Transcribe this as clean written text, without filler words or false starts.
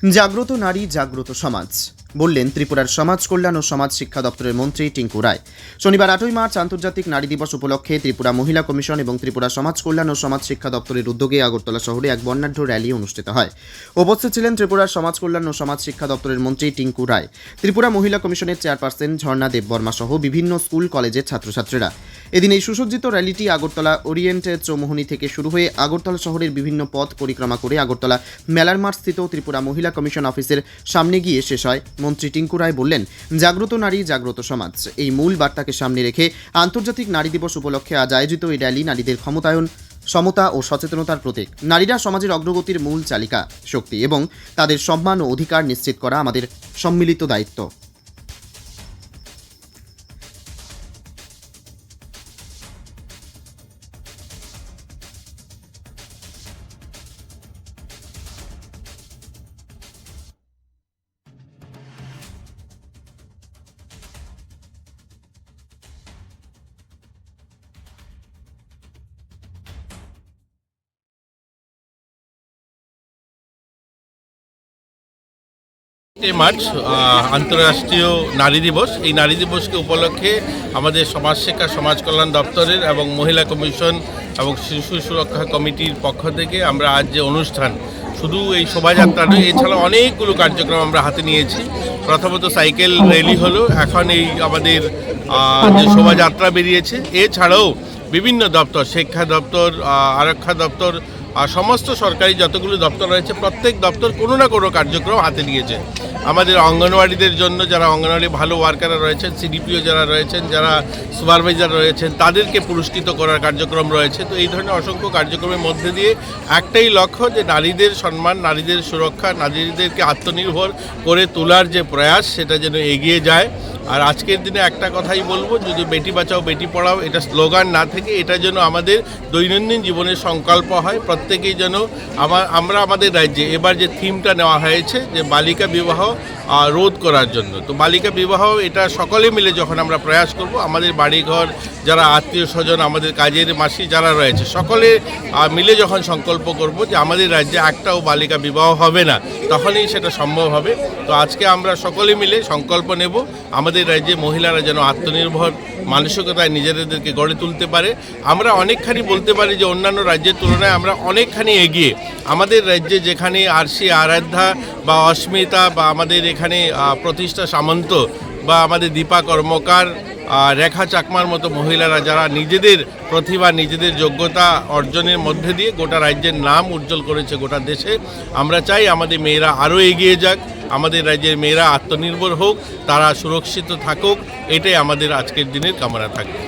জাগ্রত নারী জাগ্রত সমাজ বললেন ত্রিপুরার সমাজ কল্যাণ ও সমাজ শিক্ষা দপ্তরের মন্ত্রী টিঙ্কু রায়। শনিবার 8ই মার্চ আন্তর্জাতিক নারী দিবস উপলক্ষে ত্রিপুরা মহিলা কমিশন এবং ত্রিপুরা সমাজ কল্যাণ ও সমাজ শিক্ষা দপ্তরের উদ্যোগে আগরতলা শহরে এক বর্ণাঢ্য র্যালি অনুষ্ঠিত হয়। উপস্থিত ছিলেন ত্রিপুরার সমাজ কল্যাণ ও সমাজ শিক্ষা দপ্তরের মন্ত্রী টিঙ্কু রায়, ত্রিপুরা মহিলা কমিশনের চেয়ারপারসন ঝর্ণা দেববর্মা সহ বিভিন্ন স্কুল কলেজের ছাত্রছাত্রীরা। এদিন এই সুসজ্জিত র্যালিটি আগরতলা ওরিয়েন্ট চৌমুহনী থেকে শুরু হয়ে আগরতলা শহরের বিভিন্ন পথ পরিক্রমা করে আগরতলা মেলার মাঠ স্থিত ত্রিপুরা মহিলা কমিশন অফিসের সামনে গিয়ে শেষ হয়। মন্ত্রী টিঙ্কু রায় বললেন, জাগ্রত নারী জাগ্রত সমাজ এই মূল বার্তাকে সামনে রেখে আন্তর্জাতিক নারী দিবস উপলক্ষে আজ আয়োজিত এই র্যালি নারীদের ক্ষমতায়ন, সমতা ও সচেতনতার প্রতীক। নারীরা সমাজের অগ্রগতির মূল চালিকা শক্তি এবং তাদের সম্মান ও অধিকার নিশ্চিত করা আমাদের সম্মিলিত দায়িত্ব। মার্চ আন্তর্জাতিক নারী দিবস। এই নারী দিবসকে উপলক্ষে আমাদের সমাজ শিক্ষা সমাজ কল্যাণ দপ্তরের এবং মহিলা কমিশন এবং শিশু সুরক্ষা কমিটির পক্ষ থেকে আমরা আজ যে অনুষ্ঠান, শুধু এই শোভাযাত্রা নয়, এছাড়া অনেকগুলো কার্যক্রম আমরা হাতে নিয়েছি। প্রথমত সাইকেল র্যালি হলো, এখন এই আমাদের যে শোভাযাত্রা বেরিয়েছে, এছাড়াও বিভিন্ন দপ্তর, শিক্ষা দপ্তর, আরক্ষা দপ্তর, আর সমস্ত সরকারি যতগুলো দপ্তর রয়েছে প্রত্যেক দপ্তর কোনো না কোনো কার্যক্রম হাতে নিয়েছে। আমাদের অঙ্গনওয়াড়িদের জন্য যারা অঙ্গনওয়াড়ি ভালো ওয়ার্কাররা রয়েছেন, সিডিপিও যারা রয়েছেন, যারা সুপারভাইজার রয়েছেন, তাদেরকে পুরস্কৃত করার কার্যক্রম রয়েছে। তো এই ধরনের অসংখ্য কার্যক্রমের মধ্যে দিয়ে একটাই লক্ষ্য, যে নারীদের সম্মান, নারীদের সুরক্ষা, নারীদেরকে আত্মনির্ভর করে তোলার যে প্রয়াস, সেটা যেন এগিয়ে যায়। আর আজকের দিনে একটা কথাই বলবো, যদি বেটি বাঁচাও বেটি পড়াও এটা স্লোগান না থেকে এটা যেন আমাদের দৈনন্দিন জীবনের সংকল্প হয়। প্রত্যেকেই যেন আমরা আমাদের রাজ্যে এবার যে থিমটা নেওয়া হয়েছে, যে বালিকা বিবাহ রোধ করার জন্য, তো বালিকা বিবাহ এটা সকলে মিলে যখন আমরা প্রয়াস করব, আমাদের বাড়িঘর, যারা আত্মীয় স্বজন, আমাদের কাজের মাসি যারা রয়েছে, সকলে মিলে যখন সংকল্প করব যে আমাদের রাজ্যে একটাও বালিকা বিবাহ হবে না, তখনই সেটা সম্ভব হবে। তো আজকে আমরা সকলে মিলে সংকল্প নেব আমাদের রাজ্যে মহিলারা যেন আত্মনির্ভর মানসিকতায় নিজেদেরকে গড়ে তুলতে পারে। আমরা অনেকখানি বলতে পারি যে অন্যান্য রাজ্যের তুলনায় আমরা অনেকখানি এগিয়ে। আমাদের রাজ্যে যেখানে আরসি আরাধ্যা বা অস্মিতা বা আমাদের এখানে প্রতিষ্ঠা সামন্ত বা আমাদের দীপা কর্মকার, রেখা চাকমার মতো মহিলারা যারা নিজেদের প্রতিভা, নিজেদের যোগ্যতা অর্জনের মধ্যে দিয়ে গোটা রাজ্যের নাম উজ্জ্বল করেছে গোটা দেশে, আমরা চাই আমাদের মেয়েরা আরও এগিয়ে যাক, আমাদের রাজ্যের মেয়েরা আত্মনির্ভর হোক, তারা সুরক্ষিত থাকুক, এটাই আমাদের আজকের দিনের কামনা থাকবে।